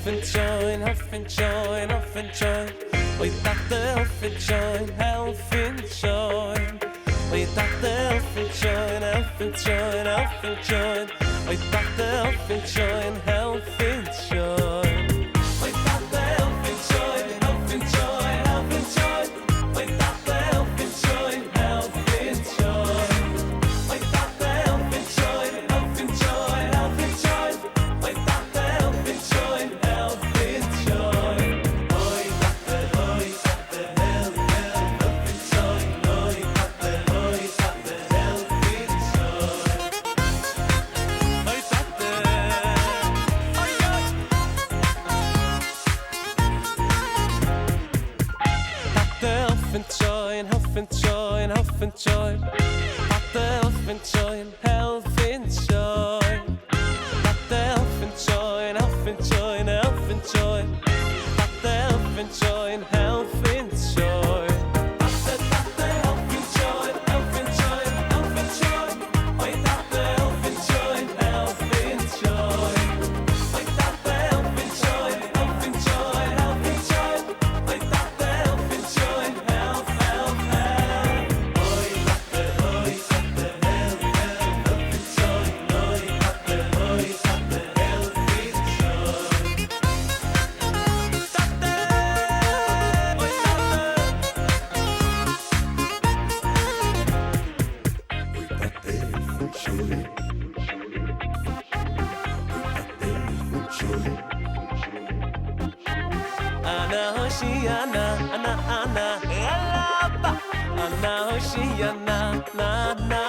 Helf Inz Shoin, Helf Inz Shoin, Helf Inz Shoin. Oy Tateh Helf Inz Shoin, Helf Inz Shoin. Oy Tateh Helf Inz Shoin, Helf Inz Shoin, Helf Inz Shoin. Oy Tateh Helf Inz Shoin, Helf Inz Shoin. Oy Tateh Helf Inz Shoin, Helf Inz Shoin, Helf Inz Shoin. Oy Tateh Helf Inz Shoin, Helf Inz Shoin. Oy Tateh Helf Inz Shoin, Helf Inz Shoin, Helf Inz Shoin. Oy Tateh Helf Inz Shoin, Helf Inz Shoin. Oy Tateh, oy Tateh, Helf Inz Shoin. Oy Tateh, oy Tateh, Helf Inz Shoin. Oy Tateh, oy oy. Tateh Helf Inz Shoin, Helf Inz Shoin, Helf Inz Shoin. Tateh Helf Inz Shoin, Helf Inz Shoin. Tateh Helf Inz Shoin, Helf Inz Shoin, Helf Inz Shoin. Tateh Helf Inz Shoin, Helf Inz Shoin. Tateh, Tateh Helf Inz Shoin, Helf Inz Shoin, Helf Inz Shoin. Oy Tateh Helf Inz Shoin, Helf Inz Shoin. Oy Tateh Helf Inz Shoin, Helf Inz Shoin, Helf Inz Shoin. Oy Tateh Helf Inz Shoin, Helf, Helf, Helf. Oy Tateh, oy Tateh, Helf, Helf, Helf Inz Shoin. Oy Tateh, oy Tateh, Helf Inz Shoin. Tateh, oy Ana hoshi ana ana ana yalaba. Ana hoshi ana na na